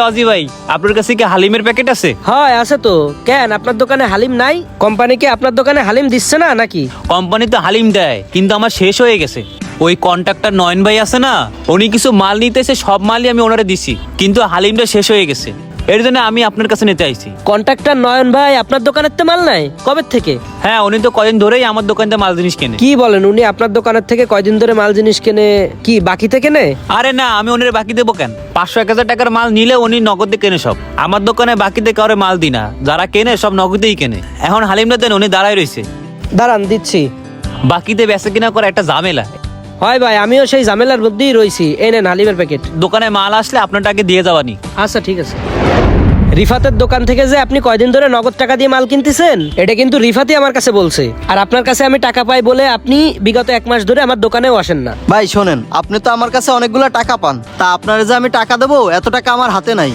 Aussie ভাই, আপনার কাছে কি হালিমের প্যাকেট আছে? হয় আছে তো। কেন আপনার দোকানে হালিম নাই? কোম্পানি কি আপনার দোকানে হালিম দিচ্ছে না নাকি? কোম্পানি তো হালিম দেয়, কিন্তু আমার শেষ হয়ে গেছে। ওই কন্ট্রাক্টর নয়ন ভাই আছে না, উনি কিছু মাল নিতে এসে সব মালই আমি ওনারে দিছি, কিন্তু হালিমটা শেষ হয়ে গেছে। এর জন্য আমি আপনার কাছে নিতে আইছি। কন্ট্রাক্টর নয়ন ভাই আপনার দোকানের তো মাল নাই কবে থেকে? হ্যাঁ, উনি তো কদিন ধরেই আমার দোকান থেকে মাল জিনিস কেনে। কি বলেন, উনি আপনার দোকানের থেকে কয়দিন ধরে মাল জিনিস কেনে? কি বাকিতে কেনে? আরে না, আমি ওনারে বাকি দেবো কেন? 500-1000 টাকার মাল নিলে উনি নগদে কেনে সব। আমার দোকানে বাকিতে কাউরে মাল দিই না, যারা কেনে সব নগদেই কেনে। এখন হালিমটা দেন, উনি দাঁড়ায় রয়েছে। দাঁড়ান দিচ্ছি। বাকিতে বেচা কিনা করা একটা ঝামেলা। হয় ভাই, আমিও সেই ঝামেলার মধ্যেই রয়েছি। এই নেন হালিমের প্যাকেট। দোকানে মাল আসলে আপনারটাকে দিয়ে যাওয়ানি। আচ্ছা ঠিক আছে। রিফাতের দোকান থেকে যে আপনি কয়দিন ধরে নগদ টাকা দিয়ে মাল কিনতেছেন, এটা কিন্তু রিফাতই আমার কাছে বলছে। আর আপনার কাছে আমি টাকা পাই বলে আপনি বিগত 1 মাস ধরে আমার দোকানেও আসেন না। ভাই শোনেন, আপনি তো আমার কাছে অনেকগুলো টাকা পান, তা আপনার যে আমি টাকা দেবো এত টাকা আমার হাতে নাই।